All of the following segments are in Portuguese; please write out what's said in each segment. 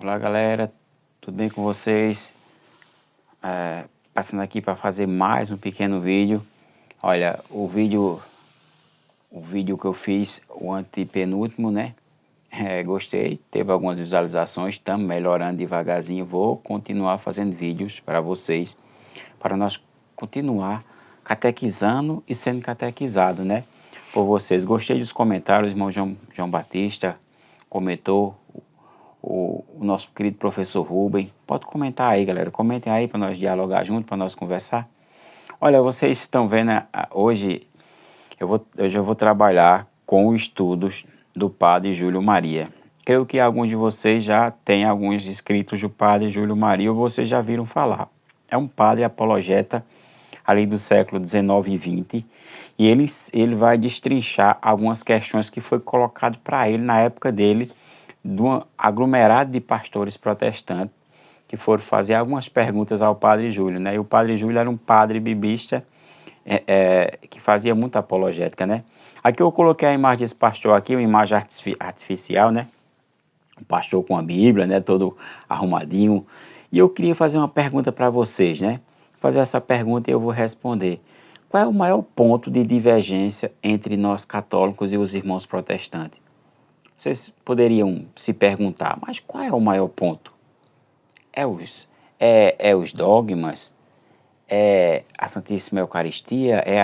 Olá galera, tudo bem com vocês? Passando aqui para fazer mais um pequeno vídeo. Olha, o vídeo que eu fiz, o antepenúltimo, né? Gostei, teve algumas visualizações, estamos melhorando devagarzinho. Vou continuar fazendo vídeos para vocês, para nós continuar catequizando e sendo catequizado, né? Por vocês. Gostei dos comentários, o irmão João Batista comentou. O nosso querido professor Rubem. Pode comentar aí, galera. Comentem aí para nós dialogar junto, para nós conversar. Olha, vocês estão vendo, hoje eu vou trabalhar com os estudos do Padre Júlio Maria. Creio que alguns de vocês já têm alguns escritos do Padre Júlio Maria ou vocês já viram falar. É um padre apologeta ali do século XIX e XX, e ele vai destrinchar algumas questões que foi colocado para ele na época dele, de um aglomerado de pastores protestantes que foram fazer algumas perguntas ao Padre Júlio, né? E o Padre Júlio era um padre bibista que fazia muita apologética, né? Aqui eu coloquei a imagem desse pastor aqui, uma imagem artificial, né? Um pastor com a Bíblia, né? Todo arrumadinho. E eu queria fazer uma pergunta para vocês, né? Fazer essa pergunta e eu vou responder. Qual é o maior ponto de divergência entre nós católicos e os irmãos protestantes? Vocês poderiam se perguntar, mas qual é o maior ponto? É os dogmas? É a Santíssima Eucaristia? É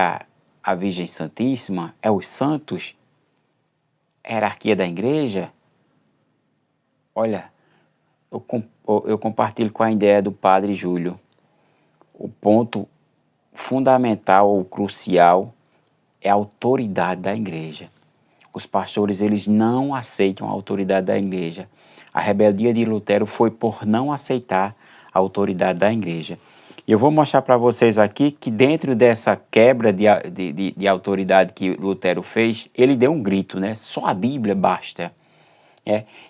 a Virgem Santíssima? É os santos? É a hierarquia da igreja? Olha, eu compartilho com a ideia do Padre Júlio. O ponto fundamental ou crucial é a autoridade da igreja. Os pastores, eles não aceitam a autoridade da igreja. A rebeldia de Lutero foi por não aceitar a autoridade da igreja. E eu vou mostrar para vocês aqui que dentro dessa quebra de autoridade que Lutero fez, ele deu um grito, né? Só a Bíblia basta.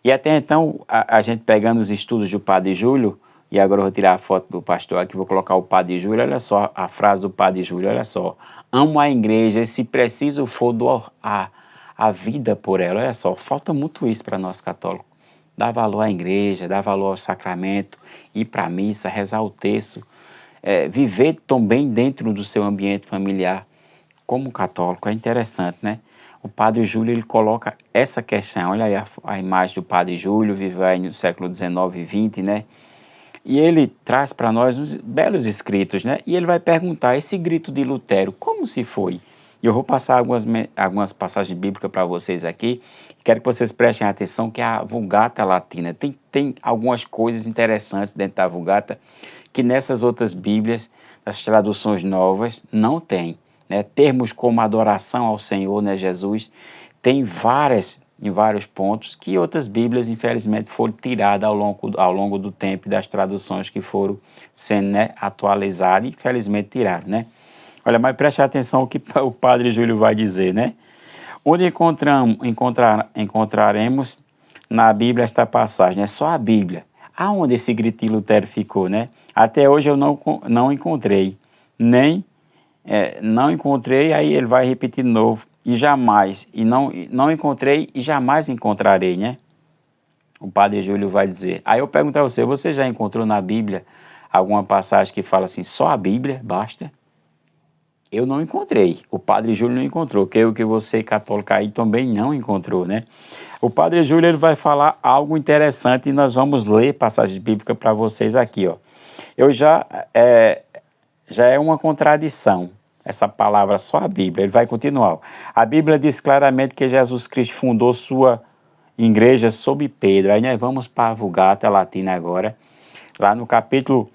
E até então, a gente pegando os estudos do Padre Júlio, e agora eu vou tirar a foto do pastor aqui, vou colocar o Padre Júlio, olha só a frase do Padre Júlio, olha só. Amo a igreja e se preciso for dou a vida por ela. Olha só, falta muito isso para nós católicos. Dar valor à igreja, dar valor ao sacramento, ir para a missa, rezar o terço, viver também dentro do seu ambiente familiar como católico. É interessante, né? O Padre Júlio, ele coloca essa questão, olha aí a imagem do Padre Júlio, vive aí no século XIX e XX, né? E ele traz para nós uns belos escritos, né? E ele vai perguntar, esse grito de Lutero, como se foi? E eu vou passar algumas passagens bíblicas para vocês aqui. Quero que vocês prestem atenção que a Vulgata Latina tem algumas coisas interessantes dentro da Vulgata que nessas outras Bíblias, nas traduções novas, não tem. Né? Termos como adoração ao Senhor, né, Jesus, tem em vários pontos que outras Bíblias, infelizmente, foram tiradas ao longo do tempo das traduções que foram sendo, né, atualizadas e, infelizmente, tiraram, né? Olha, mas preste atenção o que o Padre Júlio vai dizer, né? Onde encontraremos na Bíblia esta passagem? É só a Bíblia. Aonde esse grito de Lutero ficou, né? Até hoje eu não encontrei. Não encontrei, aí ele vai repetir de novo. E jamais, não encontrei e jamais encontrarei, né? O Padre Júlio vai dizer. Aí eu pergunto a você já encontrou na Bíblia alguma passagem que fala assim, só a Bíblia basta? Eu não encontrei, o Padre Júlio não encontrou, creio que você católico aí também não encontrou, né? O Padre Júlio, ele vai falar algo interessante e nós vamos ler passagem bíblica para vocês aqui, ó. Já é uma contradição, essa palavra só a Bíblia, ele vai continuar. A Bíblia diz claramente que Jesus Cristo fundou sua igreja sob Pedro, aí nós vamos para a Vulgata Latina agora, lá no capítulo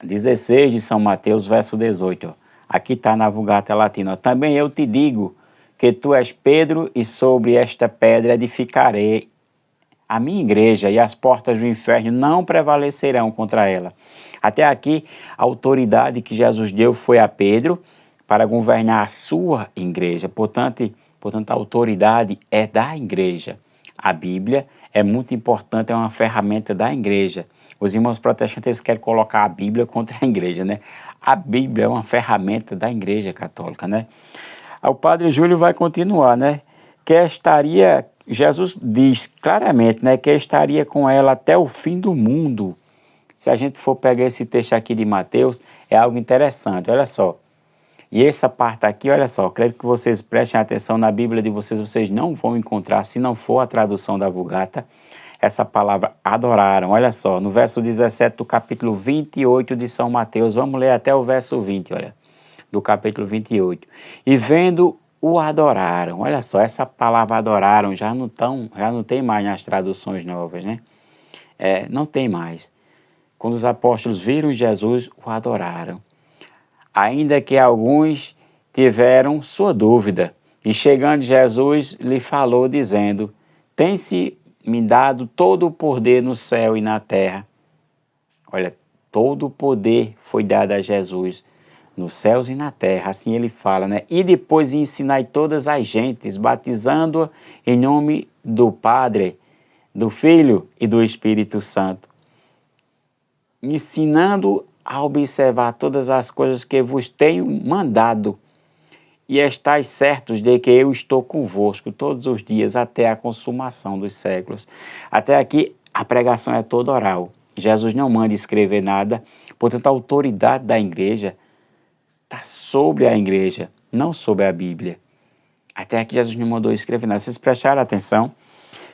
16 de São Mateus, verso 18, ó. Aqui está na Vulgata Latina. Também eu te digo que tu és Pedro e sobre esta pedra edificarei a minha igreja e as portas do inferno não prevalecerão contra ela. Até aqui, a autoridade que Jesus deu foi a Pedro para governar a sua igreja. Portanto, a autoridade é da igreja. A Bíblia é muito importante, é uma ferramenta da igreja. Os irmãos protestantes querem colocar a Bíblia contra a igreja, né? A Bíblia é uma ferramenta da igreja católica, né? O Padre Júlio vai continuar, né? Jesus diz claramente, né, que estaria com ela até o fim do mundo. Se a gente for pegar esse texto aqui de Mateus, é algo interessante, olha só. E essa parte aqui, olha só, quero que vocês prestem atenção na Bíblia de vocês, vocês não vão encontrar, se não for a tradução da Vulgata, essa palavra adoraram. Olha só, no verso 17 do capítulo 28 de São Mateus, vamos ler até o verso 20, olha, do capítulo 28. E vendo o adoraram, olha só, essa palavra adoraram já não tem mais nas traduções novas, né? Não tem mais. Quando os apóstolos viram Jesus, o adoraram. Ainda que alguns tiveram sua dúvida. E chegando Jesus, lhe falou, dizendo: tem-se me dado todo o poder no céu e na terra. Olha, todo o poder foi dado a Jesus nos céus e na terra. Assim ele fala, né? E depois ensinai todas as gentes, batizando-a em nome do Padre, do Filho e do Espírito Santo, ensinando a observar todas as coisas que vos tenho mandado. E estais certos de que eu estou convosco todos os dias até a consumação dos séculos. Até aqui a pregação é toda oral. Jesus não manda escrever nada, portanto a autoridade da igreja está sobre a igreja, não sobre a Bíblia. Até aqui Jesus não mandou escrever nada. Vocês prestaram atenção?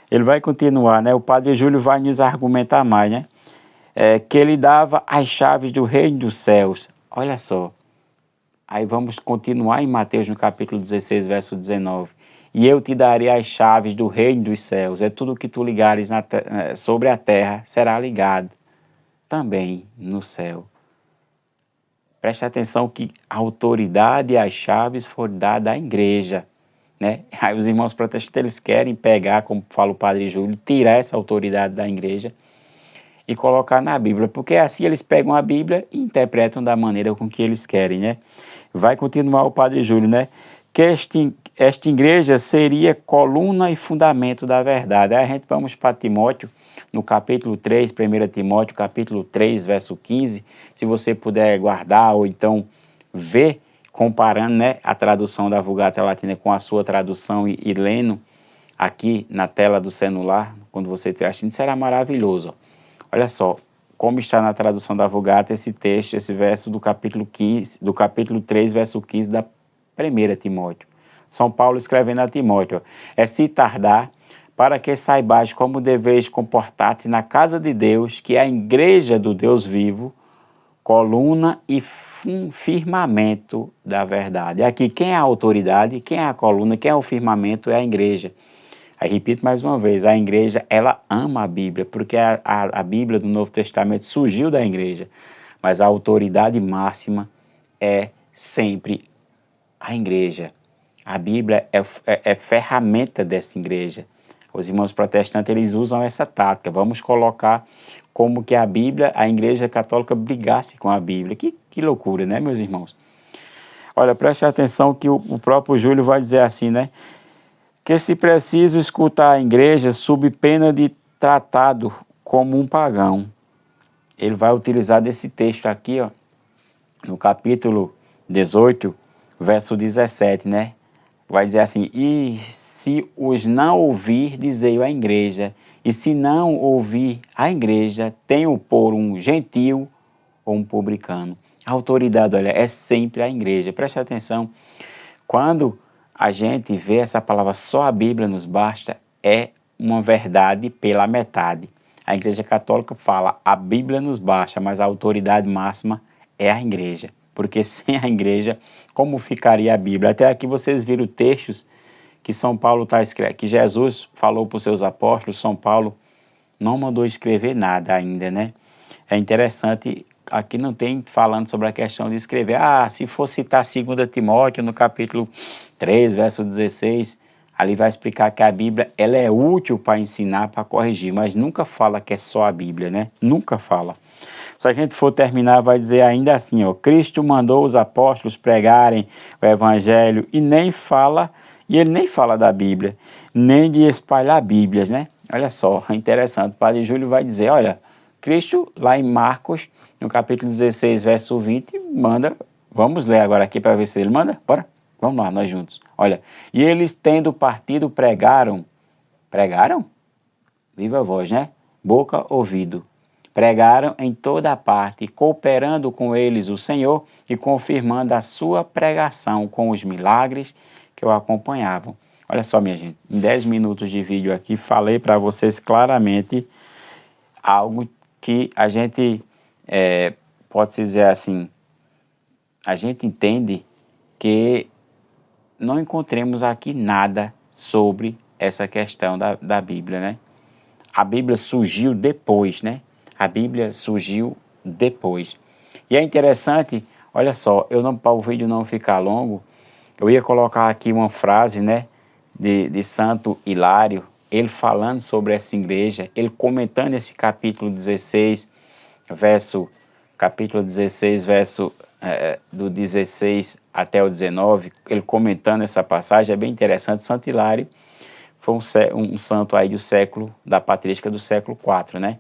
Ele vai continuar, né? O Padre Júlio vai nos argumentar mais, né? Que ele dava as chaves do reino dos céus. Olha só. Aí vamos continuar em Mateus no capítulo 16, verso 19. E eu te darei as chaves do reino dos céus. É tudo que tu ligares sobre a terra será ligado também no céu. Preste atenção que a autoridade e as chaves foram dadas à igreja, né? Aí os irmãos protestantes eles querem pegar, como fala o Padre Júlio, tirar essa autoridade da igreja e colocar na Bíblia, porque assim eles pegam a Bíblia e interpretam da maneira com que eles querem, né? Vai continuar o Padre Júlio, né? Que esta igreja seria coluna e fundamento da verdade. Aí a gente vamos para Timóteo, no capítulo 3, 1 Timóteo, capítulo 3, verso 15. Se você puder guardar ou então ver, comparando, né, a tradução da Vulgata Latina com a sua tradução e lendo aqui na tela do celular, quando você estiver assistindo, será maravilhoso. Olha só, como está na tradução da Vulgata esse texto, esse verso do capítulo 3, verso 15 da 1 Timóteo. São Paulo escrevendo a Timóteo, se tardar, para que saibais como deveis comportar-te na casa de Deus, que é a igreja do Deus vivo, coluna e firmamento da verdade. Aqui, quem é a autoridade, quem é a coluna, quem é o firmamento é a igreja. Aí repito mais uma vez, a igreja, ela ama a Bíblia, porque a Bíblia do Novo Testamento surgiu da igreja, mas a autoridade máxima é sempre a igreja. A Bíblia é ferramenta dessa igreja. Os irmãos protestantes, eles usam essa tática. Vamos colocar como que a Bíblia, a igreja católica brigasse com a Bíblia. Que loucura, né, meus irmãos? Olha, preste atenção que o próprio Júlio vai dizer assim, né? Que se preciso escutar a igreja sob pena de tratado como um pagão. Ele vai utilizar desse texto aqui, ó, no capítulo 18, verso 17, né? Vai dizer assim: e se os não ouvir, dizei à igreja, e se não ouvir a igreja, tenho por um gentil ou um publicano. A autoridade, olha, é sempre a igreja. Preste atenção, quando a gente vê essa palavra, só a Bíblia nos basta, é uma verdade pela metade. A Igreja Católica fala, a Bíblia nos basta, mas a autoridade máxima é a igreja. Porque sem a igreja, como ficaria a Bíblia? Até aqui vocês viram textos que São Paulo está escrevendo, que Jesus falou para os seus apóstolos. São Paulo não mandou escrever nada ainda, né? É interessante, aqui não tem falando sobre a questão de escrever. Se for citar 2 Timóteo no capítulo 3, verso 16, ali vai explicar que a Bíblia ela é útil para ensinar, para corrigir, mas nunca fala que é só a Bíblia, né? Nunca fala. Se a gente for terminar, vai dizer ainda assim, ó, Cristo mandou os apóstolos pregarem o Evangelho e ele nem fala da Bíblia, nem de espalhar Bíblias, né? Olha só, interessante, o Padre Júlio vai dizer, olha, Cristo, lá em Marcos, no capítulo 16, verso 20, manda, vamos ler agora aqui para ver se ele manda, bora? Vamos lá, nós juntos. Olha, e eles tendo partido pregaram Pregaram? Viva a voz, né? Boca, ouvido. Pregaram em toda parte, cooperando com eles o Senhor e confirmando a sua pregação com os milagres que o acompanhavam. Olha só, minha gente, em 10 minutos de vídeo aqui, falei para vocês claramente algo que a gente, pode-se dizer assim, a gente entende que não encontremos aqui nada sobre essa questão da Bíblia, né? A Bíblia surgiu depois, né? A Bíblia surgiu depois. E é interessante, olha só, para o vídeo não ficar longo, eu ia colocar aqui uma frase, né, de Santo Hilário, ele falando sobre essa igreja, ele comentando esse capítulo 16, capítulo 16, verso do 16 até o 19, ele comentando essa passagem, é bem interessante. Santo Hilário foi um santo aí da patrística do século IV, né?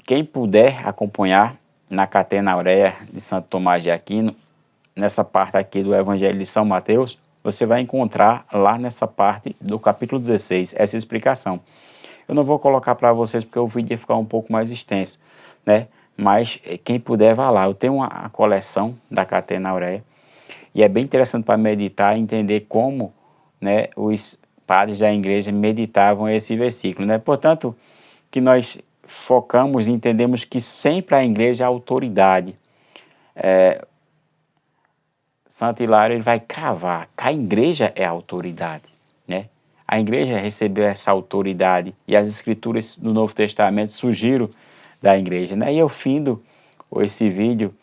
Quem puder acompanhar na Catena Aurea de Santo Tomás de Aquino, nessa parte aqui do Evangelho de São Mateus, você vai encontrar lá nessa parte do capítulo 16, essa explicação. Eu não vou colocar para vocês porque o vídeo ia ficar um pouco mais extenso, né? Mas quem puder, vá lá. Eu tenho uma coleção da Catena Aurea e é bem interessante para meditar e entender como, né, os padres da igreja meditavam esse versículo, né? Portanto, que nós focamos e entendemos que sempre a igreja é a autoridade. Santo Hilário ele vai cravar que a igreja é a autoridade, né? A igreja recebeu essa autoridade e as escrituras do Novo Testamento surgiram da igreja, né? E eu findo esse vídeo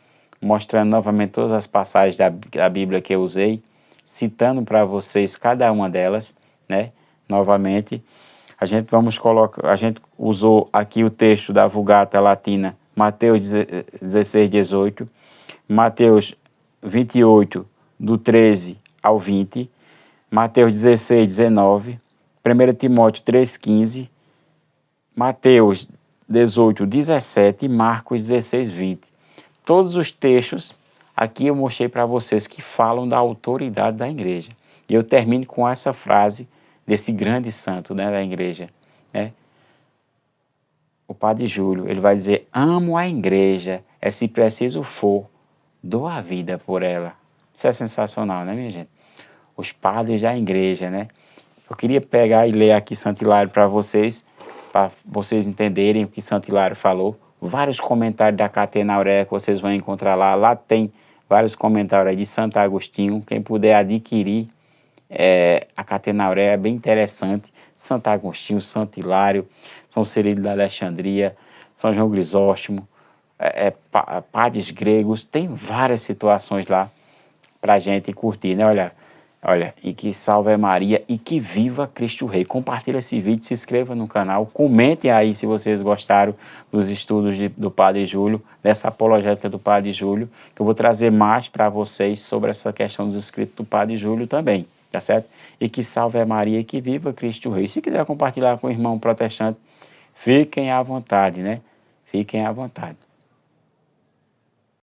mostrando novamente todas as passagens da Bíblia que eu usei, citando para vocês cada uma delas, né? Novamente, a gente usou aqui o texto da Vulgata Latina, Mateus 16, 18, Mateus 28, do 13 ao 20, Mateus 16, 19, 1 Timóteo 3, 15, Mateus 18, 17 e Marcos 16, 20. Todos os textos aqui eu mostrei para vocês que falam da autoridade da igreja. E eu termino com essa frase desse grande santo, né, da igreja, né? O Padre Júlio, ele vai dizer: amo a igreja, se preciso for, dou a vida por ela. Isso é sensacional, né, minha gente? Os padres da igreja, né? Eu queria pegar e ler aqui Santo Hilário para vocês entenderem o que Santo Hilário falou. Vários comentários da Catena Aurea que vocês vão encontrar lá. Lá tem vários comentários aí de Santo Agostinho. Quem puder adquirir a Catena Aurea é bem interessante. Santo Agostinho, Santo Hilário, São Cirilo da Alexandria, São João Grisóstomo, padres gregos. Tem várias situações lá pra gente curtir, né? Olha, e que salve Maria e que viva Cristo Rei. Compartilha esse vídeo, se inscreva no canal, comentem aí se vocês gostaram dos estudos do Padre Júlio, dessa apologética do Padre Júlio, que eu vou trazer mais para vocês sobre essa questão dos escritos do Padre Júlio também, tá certo? E que salve Maria e que viva Cristo Rei. Se quiser compartilhar com o irmão protestante, fiquem à vontade, né? Fiquem à vontade.